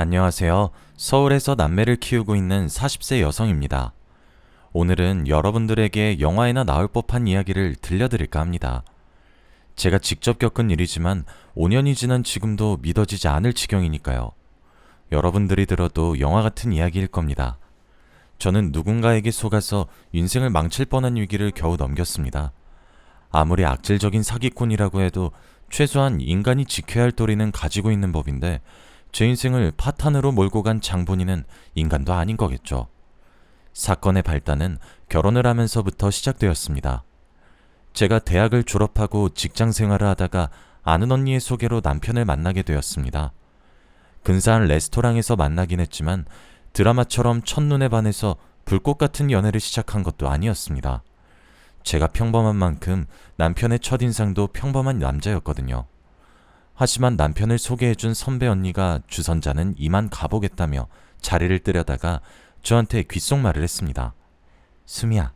안녕하세요. 서울에서 남매를 키우고 있는 40세 여성입니다. 오늘은 여러분들에게 영화에나 나올 법한 이야기를 들려드릴까 합니다. 제가 직접 겪은 일이지만 5년이 지난 지금도 믿어지지 않을 지경이니까요. 여러분들이 들어도 영화 같은 이야기일 겁니다. 저는 누군가에게 속아서 인생을 망칠 뻔한 위기를 겨우 넘겼습니다. 아무리 악질적인 사기꾼이라고 해도 최소한 인간이 지켜야 할 도리는 가지고 있는 법인데 제 인생을 파탄으로 몰고 간 장본인은 인간도 아닌 거겠죠. 사건의 발단은 결혼을 하면서부터 시작되었습니다. 제가 대학을 졸업하고 직장 생활을 하다가 아는 언니의 소개로 남편을 만나게 되었습니다. 근사한 레스토랑에서 만나긴 했지만 드라마처럼 첫눈에 반해서 불꽃 같은 연애를 시작한 것도 아니었습니다. 제가 평범한 만큼 남편의 첫인상도 평범한 남자였거든요. 하지만 남편을 소개해준 선배 언니가 주선자는 이만 가보겠다며 자리를 뜨려다가 저한테 귓속말을 했습니다. 수미야,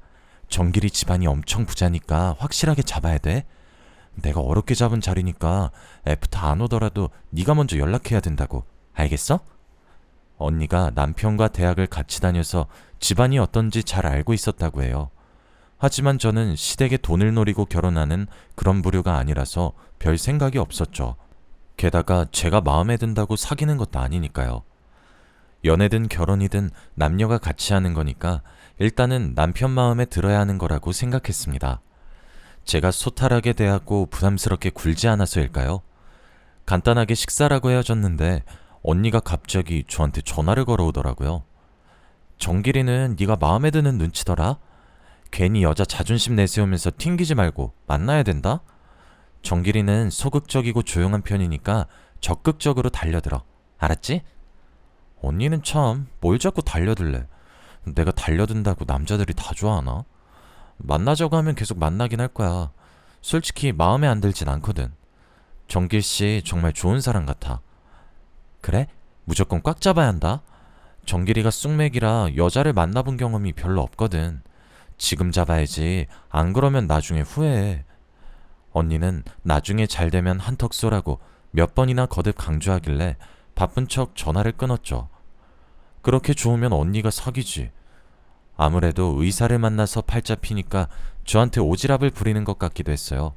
정길이 집안이 엄청 부자니까 확실하게 잡아야 돼. 내가 어렵게 잡은 자리니까 애프터 안 오더라도 네가 먼저 연락해야 된다고. 알겠어? 언니가 남편과 대학을 같이 다녀서 집안이 어떤지 잘 알고 있었다고 해요. 하지만 저는 시댁에 돈을 노리고 결혼하는 그런 부류가 아니라서 별 생각이 없었죠. 게다가 제가 마음에 든다고 사귀는 것도 아니니까요. 연애든 결혼이든 남녀가 같이 하는 거니까 일단은 남편 마음에 들어야 하는 거라고 생각했습니다. 제가 소탈하게 대하고 부담스럽게 굴지 않아서일까요? 간단하게 식사라고 헤어졌는데 언니가 갑자기 저한테 전화를 걸어오더라고요. 정길이는 네가 마음에 드는 눈치더라? 괜히 여자 자존심 내세우면서 튕기지 말고 만나야 된다? 정길이는 소극적이고 조용한 편이니까 적극적으로 달려들어. 알았지? 언니는 참 뭘 자꾸 달려들래. 내가 달려든다고 남자들이 다 좋아하나? 만나자고 하면 계속 만나긴 할 거야. 솔직히 마음에 안 들진 않거든. 정길씨 정말 좋은 사람 같아. 그래? 무조건 꽉 잡아야 한다. 정길이가 쑥맥이라 여자를 만나본 경험이 별로 없거든. 지금 잡아야지. 안 그러면 나중에 후회해. 언니는 나중에 잘 되면 한턱 쏘라고 몇 번이나 거듭 강조하길래 바쁜 척 전화를 끊었죠. 그렇게 좋으면 언니가 사귀지. 아무래도 의사를 만나서 팔자 피니까 저한테 오지랖을 부리는 것 같기도 했어요.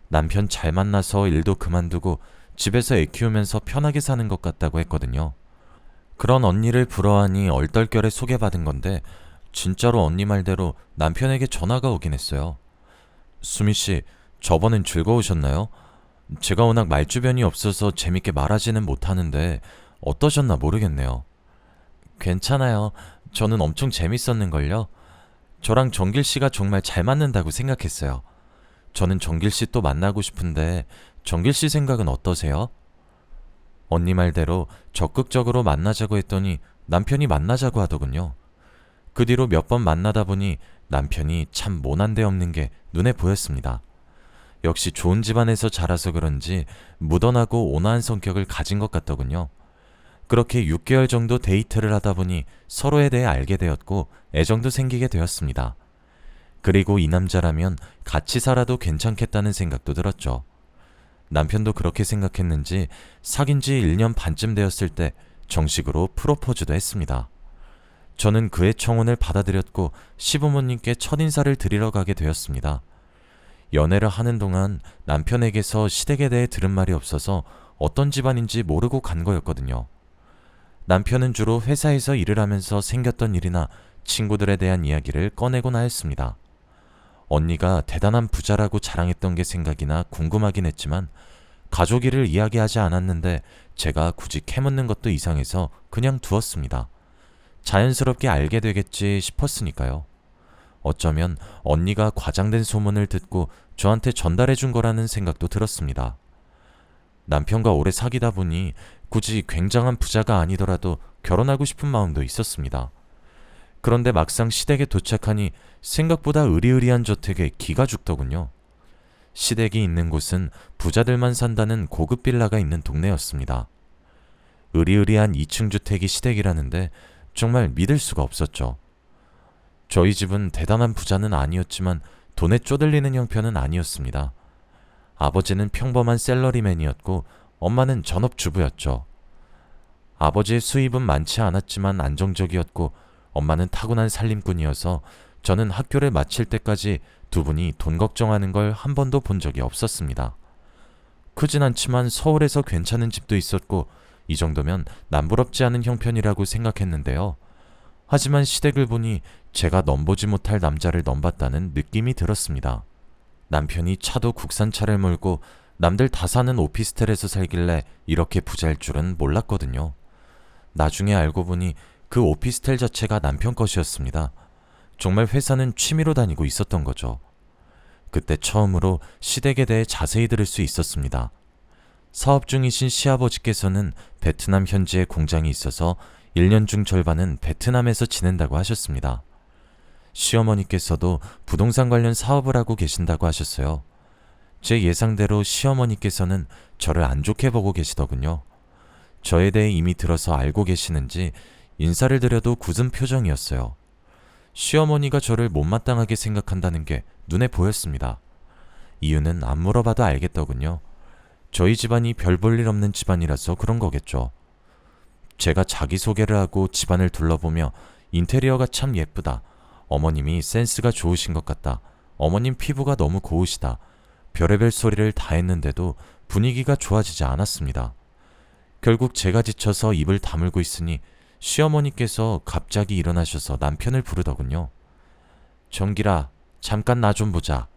남편 잘 만나서 일도 그만두고 집에서 애 키우면서 편하게 사는 것 같다고 했거든요. 그런 언니를 부러워하니 얼떨결에 소개받은 건데 진짜로 언니 말대로 남편에게 전화가 오긴 했어요. 수미씨, 저번엔 즐거우셨나요? 제가 워낙 말주변이 없어서 재밌게 말하지는 못하는데 어떠셨나 모르겠네요. 괜찮아요. 저는 엄청 재밌었는걸요. 저랑 정길씨가 정말 잘 맞는다고 생각했어요. 저는 정길씨 또 만나고 싶은데 정길씨 생각은 어떠세요? 언니 말대로 적극적으로 만나자고 했더니 남편이 만나자고 하더군요. 그 뒤로 몇 번 만나다 보니 남편이 참 모난 데 없는 게 눈에 보였습니다. 역시 좋은 집안에서 자라서 그런지 무던하고 온화한 성격을 가진 것 같더군요. 그렇게 6개월 정도 데이트를 하다 보니 서로에 대해 알게 되었고 애정도 생기게 되었습니다. 그리고 이 남자라면 같이 살아도 괜찮겠다는 생각도 들었죠. 남편도 그렇게 생각했는지 사귄 지 1년 반쯤 되었을 때 정식으로 프로포즈도 했습니다. 저는 그의 청혼을 받아들였고 시부모님께 첫인사를 드리러 가게 되었습니다. 연애를 하는 동안 남편에게서 시댁에 대해 들은 말이 없어서 어떤 집안인지 모르고 간 거였거든요. 남편은 주로 회사에서 일을 하면서 생겼던 일이나 친구들에 대한 이야기를 꺼내곤 하였습니다. 언니가 대단한 부자라고 자랑했던 게 생각이나 궁금하긴 했지만 가족 일을 이야기하지 않았는데 제가 굳이 캐묻는 것도 이상해서 그냥 두었습니다. 자연스럽게 알게 되겠지 싶었으니까요. 어쩌면 언니가 과장된 소문을 듣고 저한테 전달해 준 거라는 생각도 들었습니다. 남편과 오래 사귀다 보니 굳이 굉장한 부자가 아니더라도 결혼하고 싶은 마음도 있었습니다. 그런데 막상 시댁에 도착하니 생각보다 으리으리한 저택에 기가 죽더군요. 시댁이 있는 곳은 부자들만 산다는 고급 빌라가 있는 동네였습니다. 으리으리한 2층 주택이 시댁이라는데 정말 믿을 수가 없었죠. 저희 집은 대단한 부자는 아니었지만 돈에 쪼들리는 형편은 아니었습니다. 아버지는 평범한 샐러리맨이었고 엄마는 전업주부였죠. 아버지의 수입은 많지 않았지만 안정적이었고 엄마는 타고난 살림꾼이어서 저는 학교를 마칠 때까지 두 분이 돈 걱정하는 걸 한 번도 본 적이 없었습니다. 크진 않지만 서울에서 괜찮은 집도 있었고 이 정도면 남부럽지 않은 형편이라고 생각했는데요. 하지만 시댁을 보니 제가 넘보지 못할 남자를 넘봤다는 느낌이 들었습니다. 남편이 차도 국산차를 몰고 남들 다 사는 오피스텔에서 살길래 이렇게 부자일 줄은 몰랐거든요. 나중에 알고 보니 그 오피스텔 자체가 남편 것이었습니다. 정말 회사는 취미로 다니고 있었던 거죠. 그때 처음으로 시댁에 대해 자세히 들을 수 있었습니다. 사업 중이신 시아버지께서는 베트남 현지에 공장이 있어서 1년 중 절반은 베트남에서 지낸다고 하셨습니다. 시어머니께서도 부동산 관련 사업을 하고 계신다고 하셨어요. 제 예상대로 시어머니께서는 저를 안 좋게 보고 계시더군요. 저에 대해 이미 들어서 알고 계시는지 인사를 드려도 굳은 표정이었어요. 시어머니가 저를 못마땅하게 생각한다는 게 눈에 보였습니다. 이유는 안 물어봐도 알겠더군요. 저희 집안이 별 볼 일 없는 집안이라서 그런 거겠죠. 제가 자기소개를 하고 집안을 둘러보며 인테리어가 참 예쁘다. 어머님이 센스가 좋으신 것 같다. 어머님 피부가 너무 고우시다. 별의별 소리를 다 했는데도 분위기가 좋아지지 않았습니다. 결국 제가 지쳐서 입을 다물고 있으니 시어머니께서 갑자기 일어나셔서 남편을 부르더군요. 정길아, 잠깐 나 좀 보자.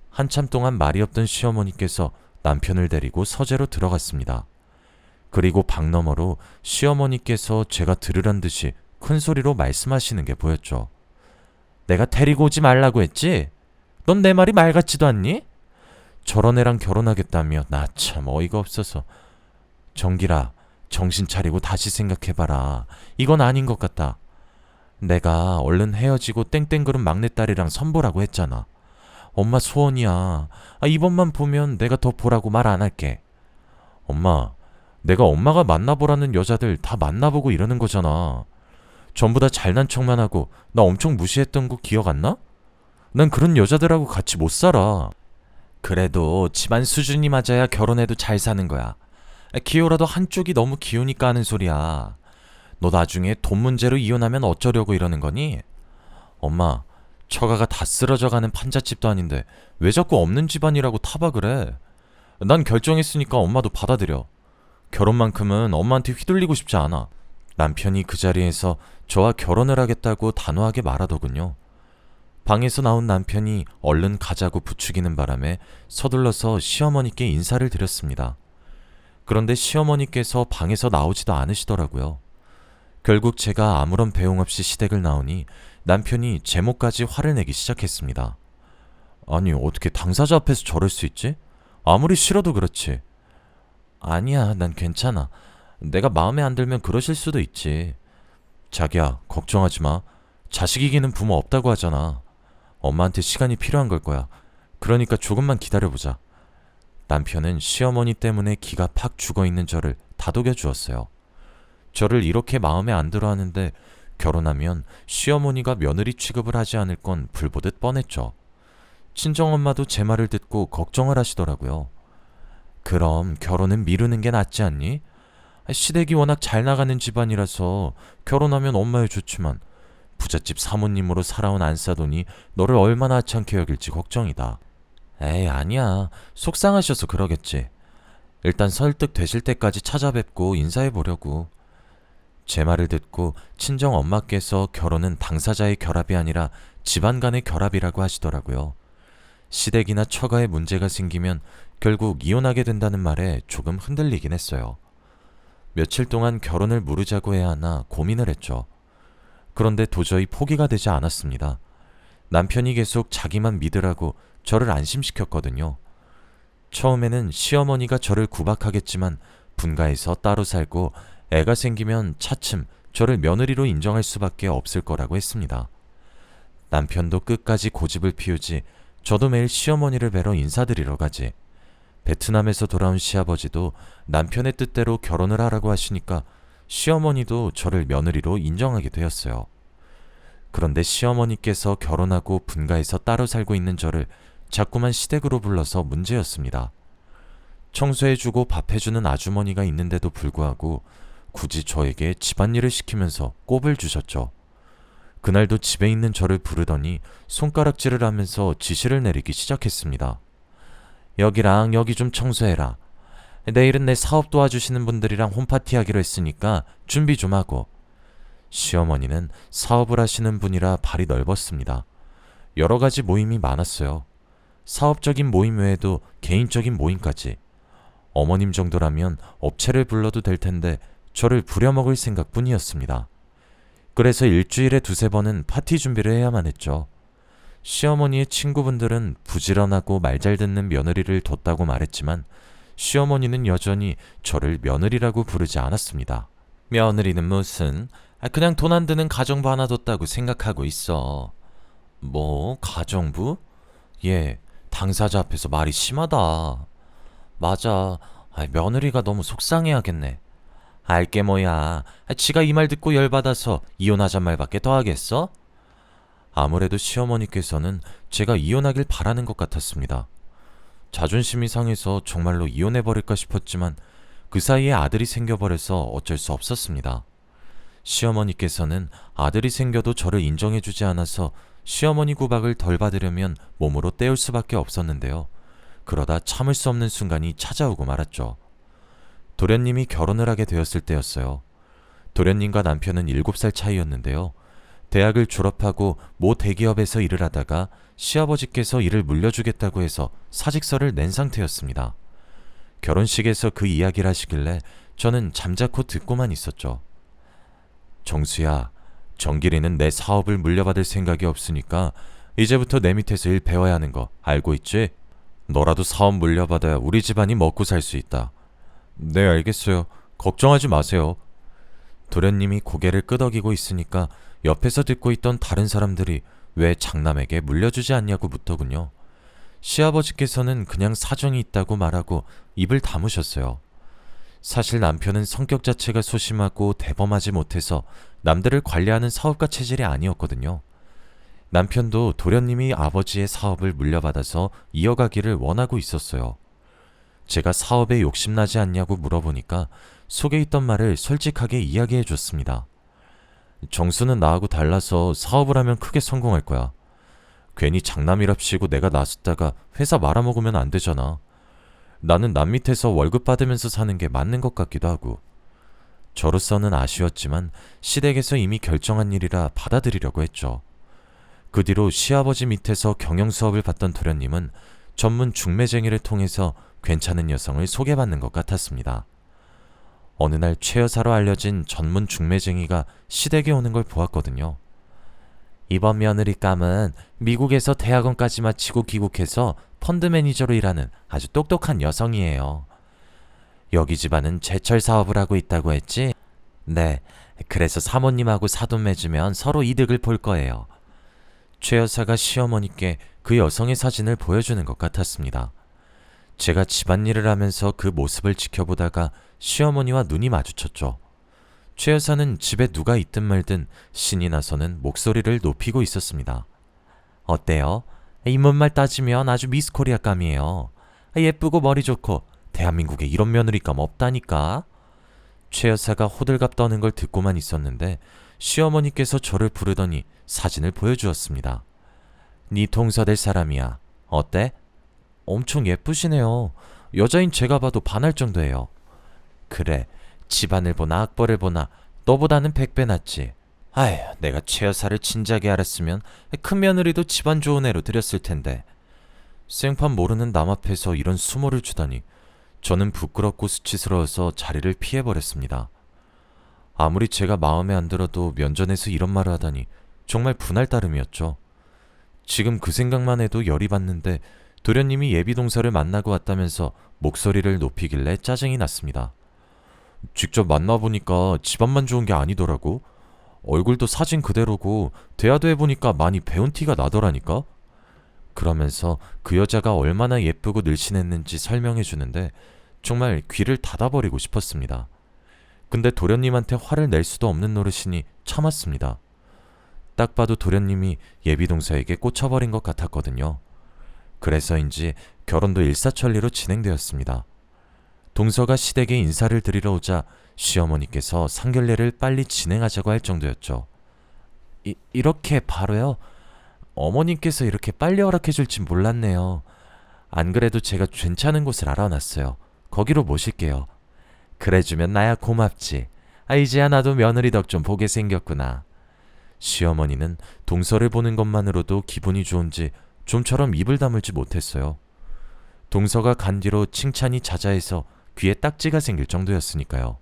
한참 동안 말이 없던 시어머니께서 남편을 데리고 서재로 들어갔습니다. 그리고 방 너머로 시어머니께서 제가 들으란 듯이 큰 소리로 말씀하시는 게 보였죠. 내가 데리고 오지 말라고 했지? 넌 내 말이 말 같지도 않니? 저런 애랑 결혼하겠다며 나 참 어이가 없어서. 정길아, 정신 차리고 다시 생각해봐라. 이건 아닌 것 같다. 내가 얼른 헤어지고 땡땡그룹 막내딸이랑 선보라고 했잖아. 엄마 소원이야. 이번만 보면 내가 더 보라고 말 안 할게. 엄마, 내가 엄마가 만나보라는 여자들 다 만나보고 이러는 거잖아. 전부 다 잘난 척만 하고 나 엄청 무시했던 거 기억 안 나? 난 그런 여자들하고 같이 못 살아. 그래도 집안 수준이 맞아야 결혼해도 잘 사는 거야. 기호라도 한쪽이 너무 기우니까 하는 소리야. 너 나중에 돈 문제로 이혼하면 어쩌려고 이러는 거니? 엄마, 처가가 다 쓰러져가는 판잣집도 아닌데 왜 자꾸 없는 집안이라고 타박을 해? 난 결정했으니까 엄마도 받아들여. 결혼만큼은 엄마한테 휘둘리고 싶지 않아. 남편이 그 자리에서 저와 결혼을 하겠다고 단호하게 말하더군요. 방에서 나온 남편이 얼른 가자고 부추기는 바람에 서둘러서 시어머니께 인사를 드렸습니다. 그런데 시어머니께서 방에서 나오지도 않으시더라고요. 결국 제가 아무런 배웅 없이 시댁을 나오니 남편이 제목까지 화를 내기 시작했습니다. 아니, 어떻게 당사자 앞에서 저럴 수 있지? 아무리 싫어도 그렇지. 아니야, 난 괜찮아. 내가 마음에 안 들면 그러실 수도 있지. 자기야, 걱정하지 마. 자식 이기는 부모 없다고 하잖아. 엄마한테 시간이 필요한 걸 거야. 그러니까 조금만 기다려보자. 남편은 시어머니 때문에 기가 팍 죽어있는 저를 다독여 주었어요. 저를 이렇게 마음에 안 들어 하는데 결혼하면 시어머니가 며느리 취급을 하지 않을 건 불보듯 뻔했죠. 친정엄마도 제 말을 듣고 걱정을 하시더라고요. 그럼 결혼은 미루는 게 낫지 않니? 시댁이 워낙 잘 나가는 집안이라서 결혼하면 엄마에 좋지만 부잣집 사모님으로 살아온 안사돈이 너를 얼마나 하찮게 여길지 걱정이다. 에이, 아니야. 속상하셔서 그러겠지. 일단 설득되실 때까지 찾아뵙고 인사해보려고. 제 말을 듣고 친정 엄마께서 결혼은 당사자의 결합이 아니라 집안 간의 결합이라고 하시더라고요. 시댁이나 처가에 문제가 생기면 결국 이혼하게 된다는 말에 조금 흔들리긴 했어요. 며칠 동안 결혼을 무르자고 해야 하나 고민을 했죠. 그런데 도저히 포기가 되지 않았습니다. 남편이 계속 자기만 믿으라고 저를 안심시켰거든요. 처음에는 시어머니가 저를 구박하겠지만 분가해서 따로 살고 애가 생기면 차츰 저를 며느리로 인정할 수밖에 없을 거라고 했습니다. 남편도 끝까지 고집을 피우지 저도 매일 시어머니를 뵈러 인사드리러 가지. 베트남에서 돌아온 시아버지도 남편의 뜻대로 결혼을 하라고 하시니까 시어머니도 저를 며느리로 인정하게 되었어요. 그런데 시어머니께서 결혼하고 분가해서 따로 살고 있는 저를 자꾸만 시댁으로 불러서 문제였습니다. 청소해주고 밥해주는 아주머니가 있는데도 불구하고 굳이 저에게 집안일을 시키면서 꼽을 주셨죠. 그날도 집에 있는 저를 부르더니 손가락질을 하면서 지시를 내리기 시작했습니다. 여기랑 여기 좀 청소해라. 내일은 내 사업 도와주시는 분들이랑 홈파티 하기로 했으니까 준비 좀 하고. 시어머니는 사업을 하시는 분이라 발이 넓었습니다. 여러 가지 모임이 많았어요. 사업적인 모임 외에도 개인적인 모임까지. 어머님 정도라면 업체를 불러도 될 텐데 저를 부려먹을 생각뿐이었습니다. 그래서 일주일에 2~3번은 파티 준비를 해야만 했죠. 시어머니의 친구분들은 부지런하고 말 잘 듣는 며느리를 뒀다고 말했지만 시어머니는 여전히 저를 며느리라고 부르지 않았습니다. 며느리는 무슨, 그냥 돈 안 드는 가정부 하나 뒀다고 생각하고 있어. 뭐, 가정부? 얘, 당사자 앞에서 말이 심하다. 맞아, 며느리가 너무 속상해하겠네. 알게 뭐야, 지가 이 말 듣고 열받아서 이혼하잔 말밖에 더 하겠어? 아무래도 시어머니께서는 제가 이혼하길 바라는 것 같았습니다. 자존심이 상해서 정말로 이혼해버릴까 싶었지만 그 사이에 아들이 생겨버려서 어쩔 수 없었습니다. 시어머니께서는 아들이 생겨도 저를 인정해주지 않아서 시어머니 구박을 덜 받으려면 몸으로 때울 수밖에 없었는데요. 그러다 참을 수 없는 순간이 찾아오고 말았죠. 도련님이 결혼을 하게 되었을 때였어요. 도련님과 남편은 7살 차이였는데요. 대학을 졸업하고 모 대기업에서 일을 하다가 시아버지께서 일을 물려주겠다고 해서 사직서를 낸 상태였습니다. 결혼식에서 그 이야기를 하시길래 저는 잠자코 듣고만 있었죠. 정수야, 정길이는 내 사업을 물려받을 생각이 없으니까 이제부터 내 밑에서 일 배워야 하는 거 알고 있지? 너라도 사업 물려받아야 우리 집안이 먹고 살 수 있다. 네, 알겠어요. 걱정하지 마세요. 도련님이 고개를 끄덕이고 있으니까 옆에서 듣고 있던 다른 사람들이 왜 장남에게 물려주지 않냐고 묻더군요. 시아버지께서는 그냥 사정이 있다고 말하고 입을 다무셨어요. 사실 남편은 성격 자체가 소심하고 대범하지 못해서 남들을 관리하는 사업가 체질이 아니었거든요. 남편도 도련님이 아버지의 사업을 물려받아서 이어가기를 원하고 있었어요. 제가 사업에 욕심나지 않냐고 물어보니까 속에 있던 말을 솔직하게 이야기해 줬습니다. 정수는 나하고 달라서 사업을 하면 크게 성공할 거야. 괜히 장남이랍시고 내가 나섰다가 회사 말아먹으면 안 되잖아. 나는 남 밑에서 월급 받으면서 사는 게 맞는 것 같기도 하고. 저로서는 아쉬웠지만 시댁에서 이미 결정한 일이라 받아들이려고 했죠. 그 뒤로 시아버지 밑에서 경영 수업을 받던 도련님은 전문 중매쟁이를 통해서 괜찮은 여성을 소개받는 것 같았습니다. 어느 날 최 여사로 알려진 전문 중매쟁이가 시댁에 오는 걸 보았거든요. 이번 며느리감은 미국에서 대학원까지 마치고 귀국해서 펀드 매니저로 일하는 아주 똑똑한 여성이에요. 여기 집안은 제철 사업을 하고 있다고 했지? 네, 그래서 사모님하고 사돈 맺으면 서로 이득을 볼 거예요. 최 여사가 시어머니께 그 여성의 사진을 보여주는 것 같았습니다. 제가 집안일을 하면서 그 모습을 지켜보다가 시어머니와 눈이 마주쳤죠. 최 여사는 집에 누가 있든 말든 신이 나서는 목소리를 높이고 있었습니다. 어때요? 인문말 따지면 아주 미스 코리아감이에요. 예쁘고 머리 좋고 대한민국에 이런 며느리감 없다니까. 최 여사가 호들갑 떠는 걸 듣고만 있었는데 시어머니께서 저를 부르더니 사진을 보여주었습니다. 네 동서될 사람이야. 어때? 엄청 예쁘시네요. 여자인 제가 봐도 반할 정도예요. 그래, 집안을 보나 악벌을 보나 너보다는 100배 낫지. 아휴, 내가 최 여사를 진작에 알았으면 큰 며느리도 집안 좋은 애로 들였을 텐데. 생판 모르는 남 앞에서 이런 수모를 주다니 저는 부끄럽고 수치스러워서 자리를 피해버렸습니다. 아무리 제가 마음에 안 들어도 면전에서 이런 말을 하다니 정말 분할 따름이었죠. 지금 그 생각만 해도 열이 받는데 도련님이 예비동서를 만나고 왔다면서 목소리를 높이길래 짜증이 났습니다. 직접 만나보니까 집안만 좋은 게 아니더라고. 얼굴도 사진 그대로고 대화도 해보니까 많이 배운 티가 나더라니까. 그러면서 그 여자가 얼마나 예쁘고 늘씬했는지 설명해주는데 정말 귀를 닫아버리고 싶었습니다. 근데 도련님한테 화를 낼 수도 없는 노릇이니 참았습니다. 딱 봐도 도련님이 예비동서에게 꽂혀버린 것 같았거든요. 그래서인지 결혼도 일사천리로 진행되었습니다. 동서가 시댁에 인사를 드리러 오자 시어머니께서 상견례를 빨리 진행하자고 할 정도였죠. 이렇게 바로요? 어머님께서 이렇게 빨리 허락해 줄지 몰랐네요. 안 그래도 제가 괜찮은 곳을 알아놨어요. 거기로 모실게요. 그래주면 나야 고맙지. 이제야 나도 며느리 덕 좀 보게 생겼구나. 시어머니는 동서를 보는 것만으로도 기분이 좋은지 좀처럼 입을 다물지 못했어요. 동서가 간 뒤로 칭찬이 자자해서 귀에 딱지가 생길 정도였으니까요.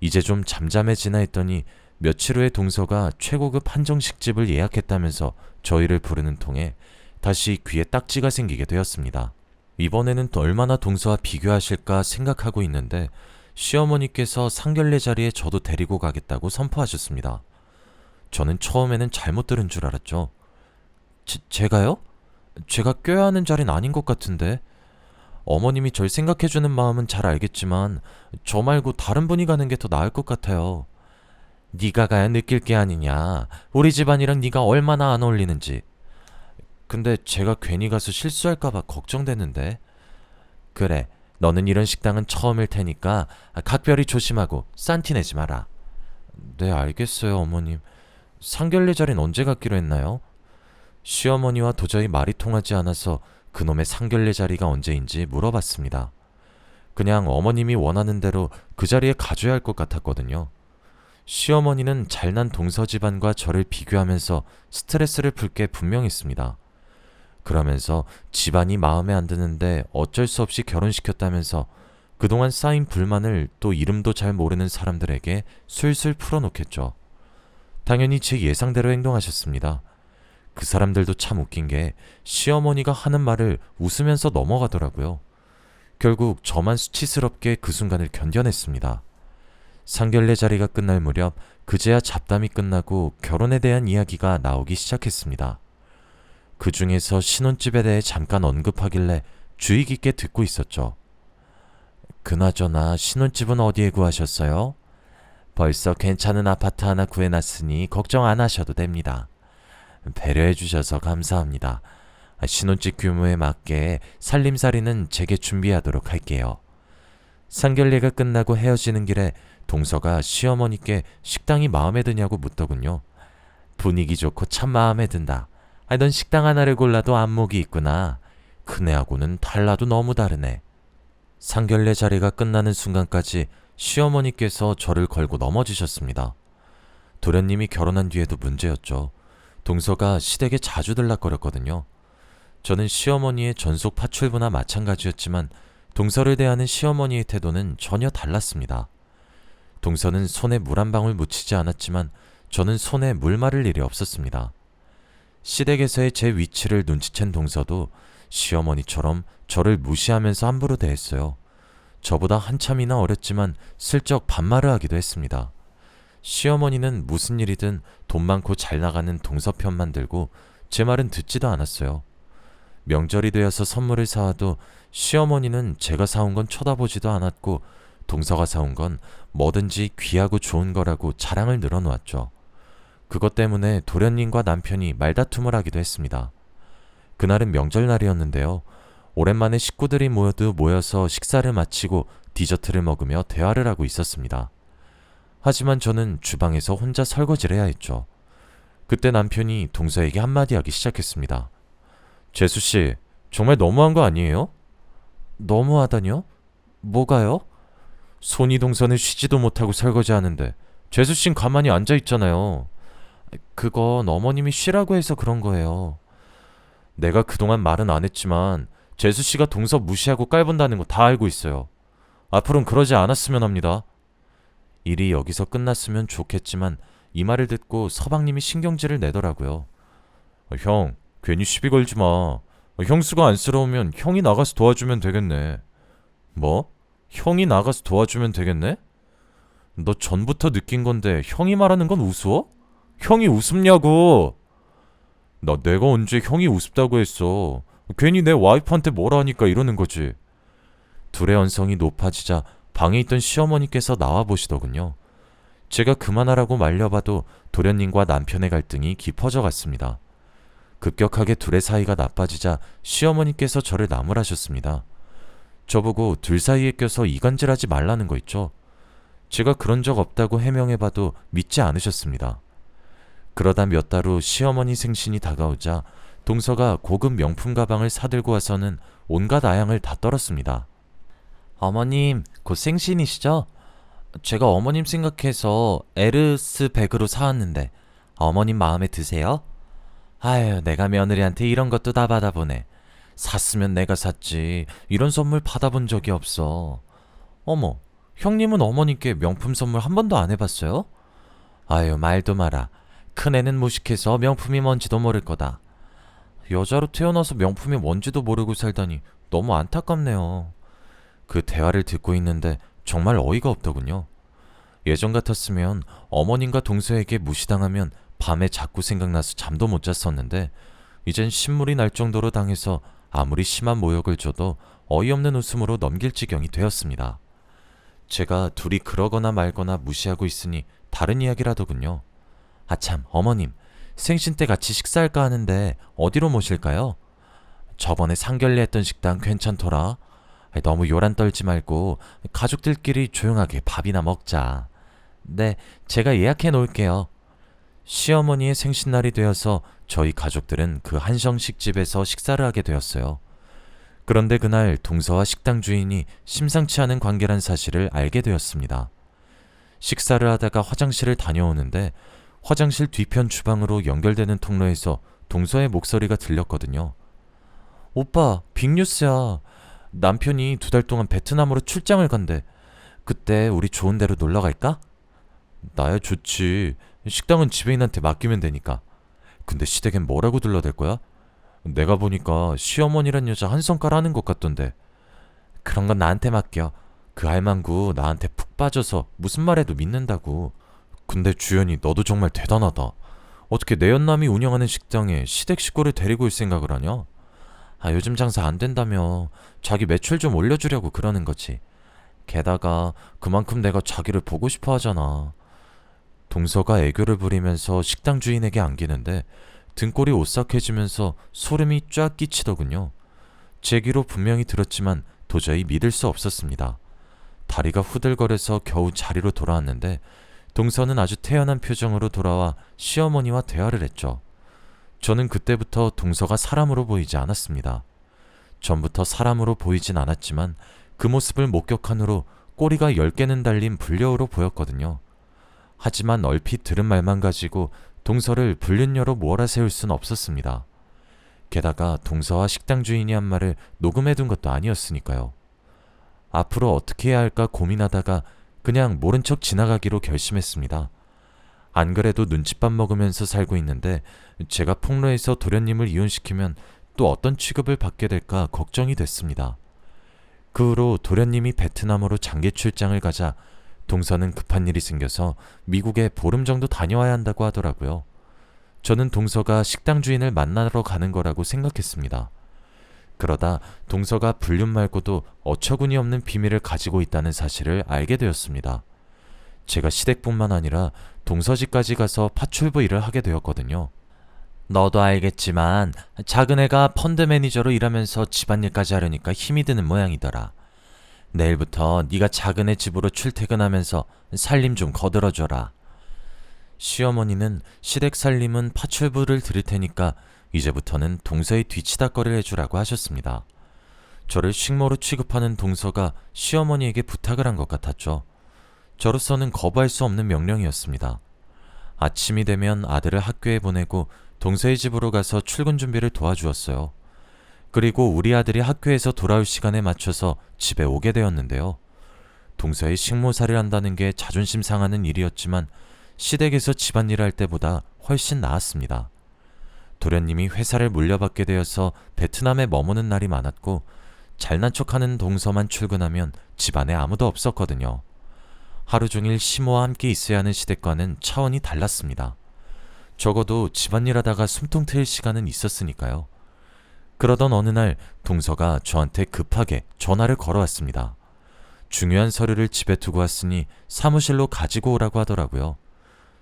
이제 좀 잠잠해지나 했더니 며칠 후에 동서가 최고급 한정식집을 예약했다면서 저희를 부르는 통에 다시 귀에 딱지가 생기게 되었습니다. 이번에는 또 얼마나 동서와 비교하실까 생각하고 있는데 시어머니께서 상견례 자리에 저도 데리고 가겠다고 선포하셨습니다. 저는 처음에는 잘못 들은 줄 알았죠. 제가요? 제가 껴야 하는 자리는 아닌 것 같은데. 어머님이 절 생각해주는 마음은 잘 알겠지만 저 말고 다른 분이 가는 게 더 나을 것 같아요. 네가 가야 느낄 게 아니냐. 우리 집안이랑 네가 얼마나 안 어울리는지. 근데 제가 괜히 가서 실수할까봐 걱정되는데. 그래, 너는 이런 식당은 처음일 테니까 각별히 조심하고 싼티 내지 마라. 네, 알겠어요, 어머님. 상견례 자리는 언제 갖기로 했나요? 시어머니와 도저히 말이 통하지 않아서 그놈의 상견례 자리가 언제인지 물어봤습니다. 그냥 어머님이 원하는 대로 그 자리에 가줘야 할 것 같았거든요. 시어머니는 잘난 동서 집안과 저를 비교하면서 스트레스를 풀 게 분명했습니다. 그러면서 집안이 마음에 안 드는데 어쩔 수 없이 결혼시켰다면서 그동안 쌓인 불만을 또 이름도 잘 모르는 사람들에게 술술 풀어놓겠죠. 당연히 제 예상대로 행동하셨습니다. 그 사람들도 참 웃긴 게 시어머니가 하는 말을 웃으면서 넘어가더라고요. 결국 저만 수치스럽게 그 순간을 견뎌냈습니다. 상견례 자리가 끝날 무렵 그제야 잡담이 끝나고 결혼에 대한 이야기가 나오기 시작했습니다. 그 중에서 신혼집에 대해 잠깐 언급하길래 주의 깊게 듣고 있었죠. 그나저나 신혼집은 어디에 구하셨어요? 벌써 괜찮은 아파트 하나 구해놨으니 걱정 안 하셔도 됩니다. 배려해 주셔서 감사합니다. 신혼집 규모에 맞게 살림살이는 제게 준비하도록 할게요. 상견례가 끝나고 헤어지는 길에 동서가 시어머니께 식당이 마음에 드냐고 묻더군요. 분위기 좋고 참 마음에 든다. 넌 식당 하나를 골라도 안목이 있구나. 큰애하고는 달라도 너무 다르네. 상견례 자리가 끝나는 순간까지 시어머니께서 저를 걸고 넘어지셨습니다. 도련님이 결혼한 뒤에도 문제였죠. 동서가 시댁에 자주 들락거렸거든요. 저는 시어머니의 전속 파출부나 마찬가지였지만 동서를 대하는 시어머니의 태도는 전혀 달랐습니다. 동서는 손에 물 한 방울 묻히지 않았지만 저는 손에 물 마를 일이 없었습니다. 시댁에서의 제 위치를 눈치챈 동서도 시어머니처럼 저를 무시하면서 함부로 대했어요. 저보다 한참이나 어렸지만 슬쩍 반말을 하기도 했습니다. 시어머니는 무슨 일이든 돈 많고 잘 나가는 동서 편만 들고 제 말은 듣지도 않았어요. 명절이 되어서 선물을 사와도 시어머니는 제가 사온 건 쳐다보지도 않았고 동서가 사온 건 뭐든지 귀하고 좋은 거라고 자랑을 늘어놓았죠. 그것 때문에 도련님과 남편이 말다툼을 하기도 했습니다. 그날은 명절날이었는데요. 오랜만에 식구들이 모여서 식사를 마치고 디저트를 먹으며 대화를 하고 있었습니다. 하지만 저는 주방에서 혼자 설거지를 해야 했죠. 그때 남편이 동서에게 한마디 하기 시작했습니다. 재수씨, 정말 너무한 거 아니에요? 너무하다뇨? 뭐가요? 손이 동서는 쉬지도 못하고 설거지하는데 재수씨는 가만히 앉아있잖아요. 그건 어머님이 쉬라고 해서 그런 거예요. 내가 그동안 말은 안 했지만 재수씨가 동서 무시하고 깔본다는 거 다 알고 있어요. 앞으로는 그러지 않았으면 합니다. 일이 여기서 끝났으면 좋겠지만 이 말을 듣고 서방님이 신경질을 내더라고요. 형, 괜히 시비 걸지 마. 형수가 안쓰러우면 형이 나가서 도와주면 되겠네. 뭐? 형이 나가서 도와주면 되겠네? 너 전부터 느낀 건데 형이 말하는 건 우스워? 형이 우습냐고! 내가 언제 형이 우습다고 했어. 괜히 내 와이프한테 뭐라 하니까 이러는 거지. 둘의 언성이 높아지자 방에 있던 시어머니께서 나와 보시더군요. 제가 그만하라고 말려봐도 도련님과 남편의 갈등이 깊어져 갔습니다. 급격하게 둘의 사이가 나빠지자 시어머니께서 저를 나무라셨습니다. 저보고 둘 사이에 껴서 이간질하지 말라는 거 있죠. 제가 그런 적 없다고 해명해봐도 믿지 않으셨습니다. 그러다 몇 달 후 시어머니 생신이 다가오자 동서가 고급 명품 가방을 사들고 와서는 온갖 아양을 다 떨었습니다. 어머님, 곧 생신이시죠? 제가 어머님 생각해서 에르스 백으로 사왔는데 어머님 마음에 드세요? 아유, 내가 며느리한테 이런 것도 다 받아보네. 샀으면 내가 샀지. 이런 선물 받아본 적이 없어. 어머, 형님은 어머님께 명품 선물 한 번도 안 해봤어요? 아유, 말도 마라. 큰애는 무식해서 명품이 뭔지도 모를 거다. 여자로 태어나서 명품이 뭔지도 모르고 살다니 너무 안타깝네요. 그 대화를 듣고 있는데 정말 어이가 없더군요. 예전 같았으면 어머님과 동서에게 무시당하면 밤에 자꾸 생각나서 잠도 못 잤었는데 이젠 신물이 날 정도로 당해서 아무리 심한 모욕을 줘도 어이없는 웃음으로 넘길 지경이 되었습니다. 제가 둘이 그러거나 말거나 무시하고 있으니 다른 이야기를 하더군요. 아참, 어머님, 생신 때 같이 식사할까 하는데 어디로 모실까요? 저번에 상견례 했던 식당 괜찮더라. 너무 요란 떨지 말고 가족들끼리 조용하게 밥이나 먹자. 네, 제가 예약해 놓을게요. 시어머니의 생신날이 되어서 저희 가족들은 그 한정식 집에서 식사를 하게 되었어요. 그런데 그날 동서와 식당 주인이 심상치 않은 관계란 사실을 알게 되었습니다. 식사를 하다가 화장실을 다녀오는데 화장실 뒤편 주방으로 연결되는 통로에서 동서의 목소리가 들렸거든요. 오빠, 빅뉴스야. 남편이 2달 동안 베트남으로 출장을 간대. 그때 우리 좋은 데로 놀러 갈까? 나야 좋지. 식당은 지배인한테 맡기면 되니까. 근데 시댁엔 뭐라고 둘러댈 거야? 내가 보니까 시어머니란 여자 한 성깔 하는 것 같던데. 그런 건 나한테 맡겨. 그 할망구 나한테 푹 빠져서 무슨 말해도 믿는다고. 근데 주연이 너도 정말 대단하다. 어떻게 내 연남이 운영하는 식당에 시댁 식구를 데리고 올 생각을 하냐? 요즘 장사 안 된다며. 자기 매출 좀 올려주려고 그러는 거지. 게다가 그만큼 내가 자기를 보고 싶어 하잖아. 동서가 애교를 부리면서 식당 주인에게 안기는데 등골이 오싹해지면서 소름이 쫙 끼치더군요. 제 귀로 분명히 들었지만 도저히 믿을 수 없었습니다. 다리가 후들거려서 겨우 자리로 돌아왔는데 동서는 아주 태연한 표정으로 돌아와 시어머니와 대화를 했죠. 저는 그때부터 동서가 사람으로 보이지 않았습니다. 전부터 사람으로 보이진 않았지만 그 모습을 목격한 후로 꼬리가 10개는 달린 불려우로 보였거든요. 하지만 얼핏 들은 말만 가지고 동서를 불륜녀로 몰아세울 순 없었습니다. 게다가 동서와 식당 주인이 한 말을 녹음해둔 것도 아니었으니까요. 앞으로 어떻게 해야 할까 고민하다가 그냥 모른 척 지나가기로 결심했습니다. 안 그래도 눈칫밥 먹으면서 살고 있는데 제가 폭로해서 도련님을 이혼시키면 또 어떤 취급을 받게 될까 걱정이 됐습니다. 그 후로 도련님이 베트남으로 장기 출장을 가자 동서는 급한 일이 생겨서 미국에 보름 정도 다녀와야 한다고 하더라고요. 저는 동서가 식당 주인을 만나러 가는 거라고 생각했습니다. 그러다 동서가 불륜 말고도 어처구니 없는 비밀을 가지고 있다는 사실을 알게 되었습니다. 제가 시댁뿐만 아니라 동서집까지 가서 파출부 일을 하게 되었거든요. 너도 알겠지만 작은 애가 펀드 매니저로 일하면서 집안일까지 하려니까 힘이 드는 모양이더라. 내일부터 네가 작은 애 집으로 출퇴근하면서 살림 좀 거들어줘라. 시어머니는 시댁 살림은 파출부를 들을 테니까 이제부터는 동서의 뒤치다거리를 해주라고 하셨습니다. 저를 식모로 취급하는 동서가 시어머니에게 부탁을 한 것 같았죠. 저로서는 거부할 수 없는 명령이었습니다. 아침이 되면 아들을 학교에 보내고 동서의 집으로 가서 출근 준비를 도와주었어요. 그리고 우리 아들이 학교에서 돌아올 시간에 맞춰서 집에 오게 되었는데요. 동서의 식모살이를 한다는 게 자존심 상하는 일이었지만 시댁에서 집안일을 할 때보다 훨씬 나았습니다. 도련님이 회사를 물려받게 되어서 베트남에 머무는 날이 많았고 잘난 척하는 동서만 출근하면 집안에 아무도 없었거든요. 하루 종일 시모와 함께 있어야 하는 시댁과는 차원이 달랐습니다. 적어도 집안일 하다가 숨통 트일 시간은 있었으니까요. 그러던 어느 날 동서가 저한테 급하게 전화를 걸어왔습니다. 중요한 서류를 집에 두고 왔으니 사무실로 가지고 오라고 하더라고요.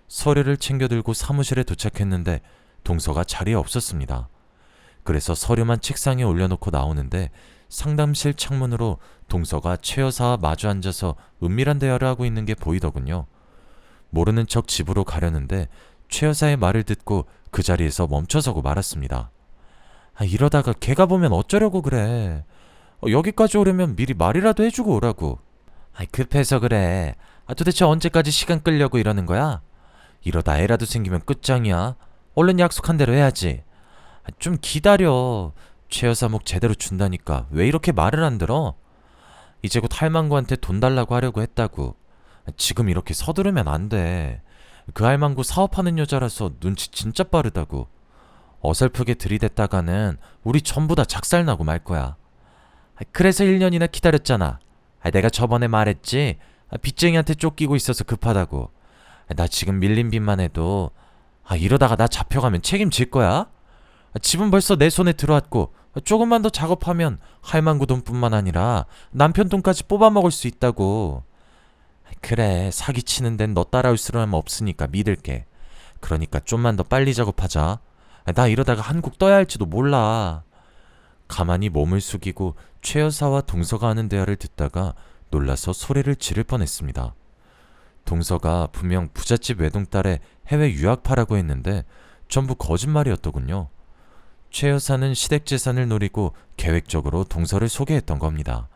서류를 챙겨 들고 사무실에 도착했는데 동서가 자리에 없었습니다. 그래서 서류만 책상에 올려놓고 나오는데 상담실 창문으로 동서가 최 여사와 마주 앉아서 은밀한 대화를 하고 있는 게 보이더군요. 모르는 척 집으로 가려는데 최 여사의 말을 듣고 그 자리에서 멈춰서고 말았습니다. 이러다가 걔가 보면 어쩌려고 그래. 여기까지 오려면 미리 말이라도 해주고 오라고. 급해서 그래. 도대체 언제까지 시간 끌려고 이러는 거야? 이러다 애라도 생기면 끝장이야. 얼른 약속한 대로 해야지. 좀 기다려. 최 여사 목 제대로 준다니까 왜 이렇게 말을 안 들어? 이제 곧 할망구한테 돈 달라고 하려고 했다고. 지금 이렇게 서두르면 안 돼. 그 할망구 사업하는 여자라서 눈치 진짜 빠르다고. 어설프게 들이댔다가는 우리 전부 다 작살나고 말 거야. 그래서 1년이나 기다렸잖아. 내가 저번에 말했지. 빚쟁이한테 쫓기고 있어서 급하다고. 나 지금 밀린 빚만 해도 이러다가 나 잡혀가면 책임질 거야? 집은 벌써 내 손에 들어왔고 조금만 더 작업하면 할망구 돈뿐만 아니라 남편 돈까지 뽑아먹을 수 있다고. 그래, 사기치는 데는 너 따라올 사람 없으니까 믿을게. 그러니까 좀만 더 빨리 작업하자. 나 이러다가 한국 떠야 할지도 몰라. 가만히 몸을 숙이고 최 여사와 동서가 하는 대화를 듣다가 놀라서 소리를 지를 뻔했습니다. 동서가 분명 부잣집 외동딸의 해외 유학파라고 했는데 전부 거짓말이었더군요. 최 여사는 시댁재산을 노리고 계획적으로 동서를 소개했던 겁니다.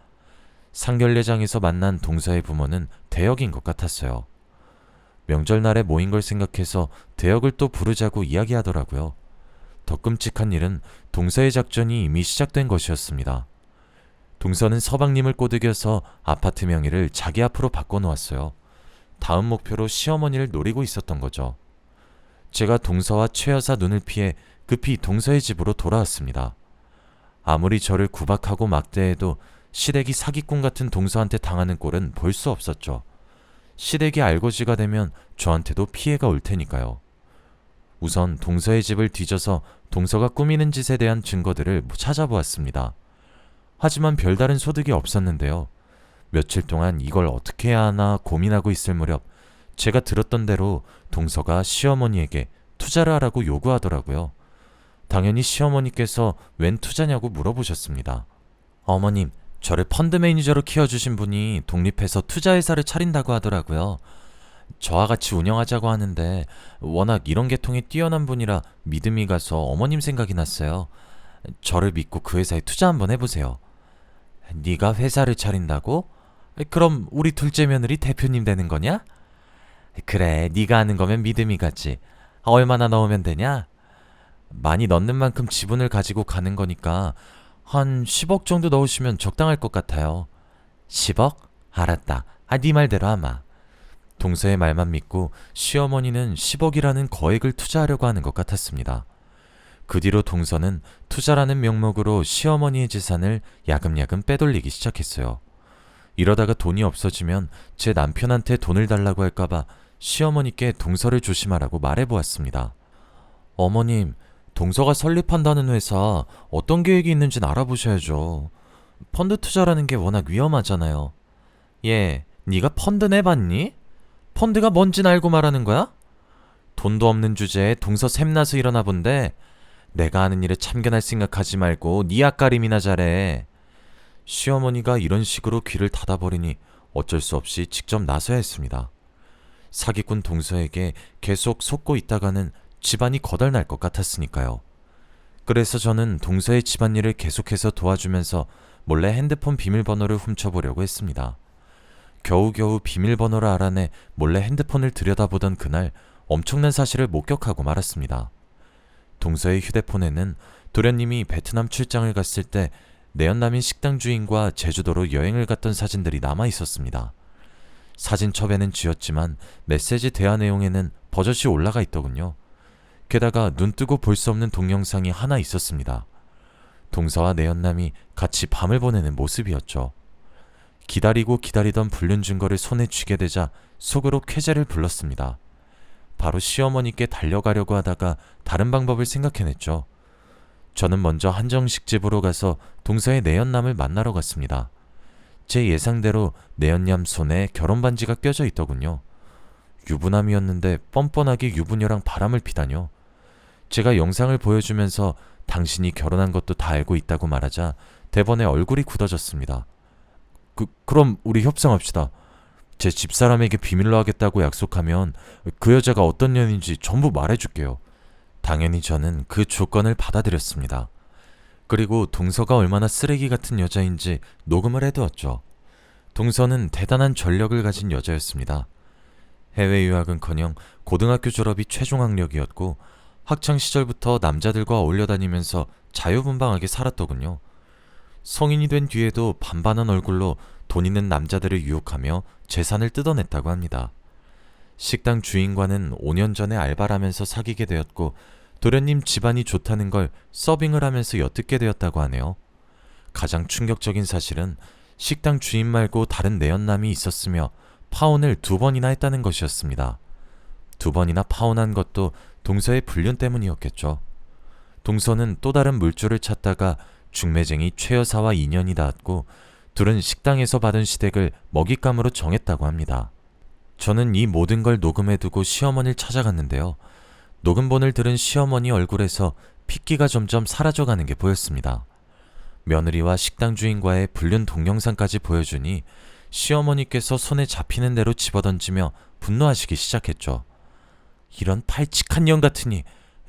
상견례장에서 만난 동서의 부모는 대역인 것 같았어요. 명절날에 모인 걸 생각해서 대역을 또 부르자고 이야기하더라고요. 더 끔찍한 일은 동서의 작전이 이미 시작된 것이었습니다. 동서는 서방님을 꼬드겨서 아파트 명의를 자기 앞으로 바꿔놓았어요. 다음 목표로 시어머니를 노리고 있었던 거죠. 제가 동서와 최 여사 눈을 피해 급히 동서의 집으로 돌아왔습니다. 아무리 저를 구박하고 막대해도 시댁이 사기꾼 같은 동서한테 당하는 꼴은 볼 수 없었죠. 시댁이 알거지가 되면 저한테도 피해가 올 테니까요. 우선 동서의 집을 뒤져서 동서가 꾸미는 짓에 대한 증거들을 찾아보았습니다. 하지만 별다른 소득이 없었는데요. 며칠 동안 이걸 어떻게 해야 하나 고민하고 있을 무렵 제가 들었던 대로 동서가 시어머니에게 투자를 하라고 요구하더라고요. 당연히 시어머니께서 웬 투자냐고 물어보셨습니다. 어머님, 저를 펀드 매니저로 키워주신 분이 독립해서 투자회사를 차린다고 하더라고요. 저와 같이 운영하자고 하는데 워낙 이런 계통이 뛰어난 분이라 믿음이 가서 어머님 생각이 났어요. 저를 믿고 그 회사에 투자 한번 해보세요. 네가 회사를 차린다고? 그럼 우리 둘째 며느리 대표님 되는 거냐? 그래, 네가 하는 거면 믿음이 가지. 얼마나 넣으면 되냐? 많이 넣는 만큼 지분을 가지고 가는 거니까 한 10억 정도 넣으시면 적당할 것 같아요. 10억? 알았다. 네 말대로 아마. 동서의 말만 믿고 시어머니는 10억이라는 거액을 투자하려고 하는 것 같았습니다. 그 뒤로 동서는 투자라는 명목으로 시어머니의 재산을 야금야금 빼돌리기 시작했어요. 이러다가 돈이 없어지면 제 남편한테 돈을 달라고 할까봐 시어머니께 동서를 조심하라고 말해보았습니다. 어머님, 동서가 설립한다는 회사 어떤 계획이 있는지는 알아보셔야죠. 펀드 투자라는 게 워낙 위험하잖아요. 네가 펀드 내봤니? 펀드가 뭔진 알고 말하는 거야? 돈도 없는 주제에 동서 샘나서 일어나 본데 내가 하는 일에 참견할 생각하지 말고 네 앞가림이나 잘해. 시어머니가 이런 식으로 귀를 닫아버리니 어쩔 수 없이 직접 나서야 했습니다. 사기꾼 동서에게 계속 속고 있다가는 집안이 거덜날 것 같았으니까요. 그래서 저는 동서의 집안일을 계속해서 도와주면서 몰래 핸드폰 비밀번호를 훔쳐보려고 했습니다. 겨우겨우 비밀번호를 알아내 몰래 핸드폰을 들여다보던 그날 엄청난 사실을 목격하고 말았습니다. 동서의 휴대폰에는 도련님이 베트남 출장을 갔을 때 내연남인 식당 주인과 제주도로 여행을 갔던 사진들이 남아 있었습니다. 사진첩에는 지웠지만 메시지 대화 내용에는 버젓이 올라가 있더군요. 게다가 눈뜨고 볼 수 없는 동영상이 하나 있었습니다. 동서와 내연남이 같이 밤을 보내는 모습이었죠. 기다리고 기다리던 불륜 증거를 손에 쥐게 되자 속으로 쾌재를 불렀습니다. 바로 시어머니께 달려가려고 하다가 다른 방법을 생각해냈죠. 저는 먼저 한정식 집으로 가서 동서의 내연남을 만나러 갔습니다. 제 예상대로 내연남 손에 결혼반지가 껴져 있더군요. 유부남이었는데 뻔뻔하게 유부녀랑 바람을 피다뇨. 제가 영상을 보여주면서 당신이 결혼한 것도 다 알고 있다고 말하자 대번에 얼굴이 굳어졌습니다. 그럼 우리 협상합시다. 제 집사람에게 비밀로 하겠다고 약속하면 그 여자가 어떤 년인지 전부 말해줄게요. 당연히 저는 그 조건을 받아들였습니다. 그리고 동서가 얼마나 쓰레기 같은 여자인지 녹음을 해두었죠. 동서는 대단한 전력을 가진 여자였습니다. 해외 유학은커녕 고등학교 졸업이 최종 학력이었고 학창 시절부터 남자들과 어울려 다니면서 자유분방하게 살았더군요. 성인이 된 뒤에도 반반한 얼굴로 돈 있는 남자들을 유혹하며 재산을 뜯어냈다고 합니다. 식당 주인과는 5년 전에 알바를 하면서 사귀게 되었고 도련님 집안이 좋다는 걸 서빙을 하면서 엿듣게 되었다고 하네요. 가장 충격적인 사실은 식당 주인 말고 다른 내연남이 있었으며 파혼을 2번이나 했다는 것이었습니다. 2번이나 파혼한 것도 동서의 불륜 때문이었겠죠. 동서는 또 다른 물줄을 찾다가 중매쟁이 최 여사와 인연이 닿았고 둘은 식당에서 받은 시댁을 먹잇감으로 정했다고 합니다. 저는 이 모든 걸 녹음해두고 시어머니를 찾아갔는데요. 녹음본을 들은 시어머니 얼굴에서 핏기가 점점 사라져가는 게 보였습니다. 며느리와 식당 주인과의 불륜 동영상까지 보여주니 시어머니께서 손에 잡히는 대로 집어던지며 분노하시기 시작했죠. 이런 발칙한 년 같으니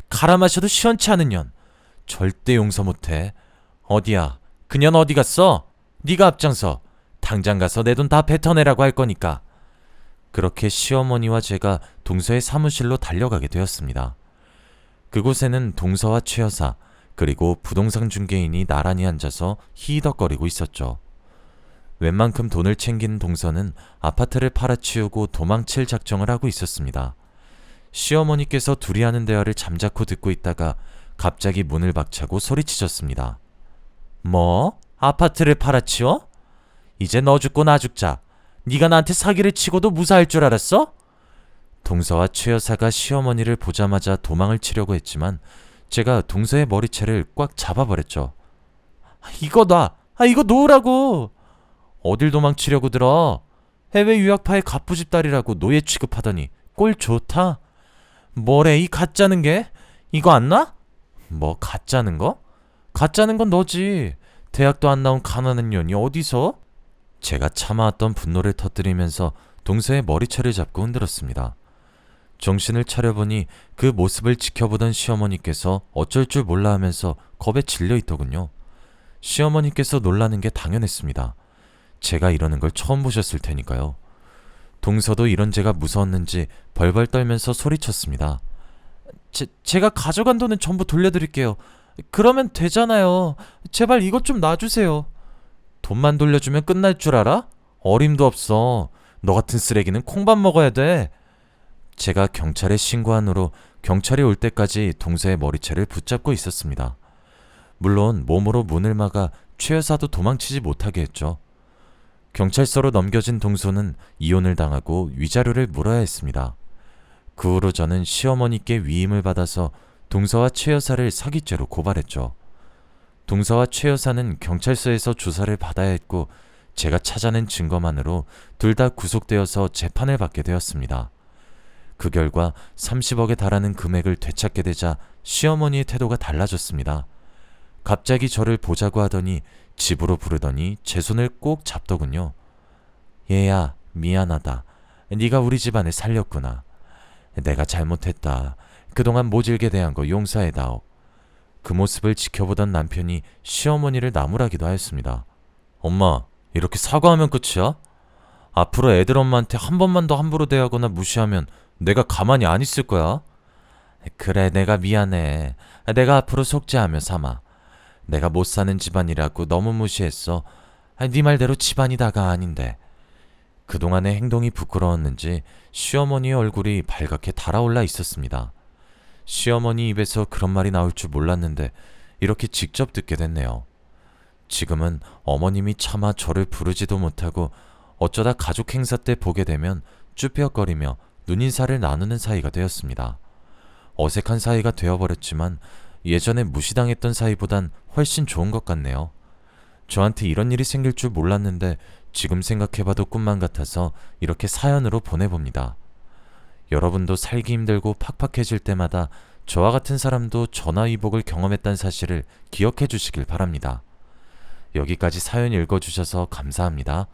갈아 마셔도 시원치 않은 년. 절대 용서 못해. 어디야? 그 년 어디 갔어? 네가 앞장서. 당장 가서 내 돈 다 뱉어내라고 할 거니까. 그렇게 시어머니와 제가 동서의 사무실로 달려가게 되었습니다. 그곳에는 동서와 최 여사 그리고 부동산 중개인이 나란히 앉아서 히히덕거리고 있었죠. 웬만큼 돈을 챙긴 동서는 아파트를 팔아치우고 도망칠 작정을 하고 있었습니다. 시어머니께서 둘이 하는 대화를 잠자코 듣고 있다가 갑자기 문을 박차고 소리치셨습니다. 뭐? 아파트를 팔아치워? 이제 너 죽고 나 죽자. 네가 나한테 사기를 치고도 무사할 줄 알았어? 동서와 최 여사가 시어머니를 보자마자 도망을 치려고 했지만 제가 동서의 머리채를 꽉 잡아버렸죠. 이거 놔! 이거 놓으라고! 어딜 도망치려고 들어? 해외 유학파의 갑부집 딸이라고 노예 취급하더니 꼴 좋다? 뭐래 이 가짜는 게? 이거 안 나? 뭐 가짜는 거? 가짜는 건 너지. 대학도 안 나온 가난한 년이 어디서? 제가 참아왔던 분노를 터뜨리면서 동서의 머리채를 잡고 흔들었습니다. 정신을 차려보니 그 모습을 지켜보던 시어머니께서 어쩔 줄 몰라 하면서 겁에 질려 있더군요. 시어머니께서 놀라는 게 당연했습니다. 제가 이러는 걸 처음 보셨을 테니까요. 동서도 이런 제가 무서웠는지 벌벌 떨면서 소리쳤습니다. 제가 가져간 돈은 전부 돌려드릴게요. 그러면 되잖아요. 제발 이것 좀 놔주세요. 돈만 돌려주면 끝날 줄 알아? 어림도 없어. 너 같은 쓰레기는 콩밥 먹어야 돼. 제가 경찰에 신고한 후로 경찰이 올 때까지 동서의 머리채를 붙잡고 있었습니다. 물론 몸으로 문을 막아 최 여사도 도망치지 못하게 했죠. 경찰서로 넘겨진 동서는 이혼을 당하고 위자료를 물어야 했습니다. 그 후로 저는 시어머니께 위임을 받아서 동서와 최 여사를 사기죄로 고발했죠. 동서와 최 여사는 경찰서에서 조사를 받아야 했고 제가 찾아낸 증거만으로 둘 다 구속되어서 재판을 받게 되었습니다. 그 결과 30억에 달하는 금액을 되찾게 되자 시어머니의 태도가 달라졌습니다. 갑자기 저를 보자고 하더니 집으로 부르더니 제 손을 꼭 잡더군요. 얘야, 미안하다. 네가 우리 집안을 살렸구나. 내가 잘못했다. 그동안 모질게 대한 거 용서해다오. 그 모습을 지켜보던 남편이 시어머니를 나무라기도 하였습니다. 엄마, 이렇게 사과하면 끝이야? 앞으로 애들 엄마한테 한 번만 더 함부로 대하거나 무시하면 내가 가만히 안 있을 거야. 그래, 내가 미안해. 내가 앞으로 속죄하며 삼아. 내가 못 사는 집안이라고 너무 무시했어. 네 말대로 집안이다가 아닌데. 그동안의 행동이 부끄러웠는지 시어머니의 얼굴이 발갛게 달아올라 있었습니다. 시어머니 입에서 그런 말이 나올 줄 몰랐는데 이렇게 직접 듣게 됐네요. 지금은 어머님이 차마 저를 부르지도 못하고 어쩌다 가족 행사 때 보게 되면 쭈뼛거리며 눈인사를 나누는 사이가 되었습니다. 어색한 사이가 되어버렸지만 예전에 무시당했던 사이보단 훨씬 좋은 것 같네요. 저한테 이런 일이 생길 줄 몰랐는데 지금 생각해봐도 꿈만 같아서 이렇게 사연으로 보내봅니다. 여러분도 살기 힘들고 팍팍해질 때마다 저와 같은 사람도 전화위복을 경험했다는 사실을 기억해 주시길 바랍니다. 여기까지 사연 읽어주셔서 감사합니다.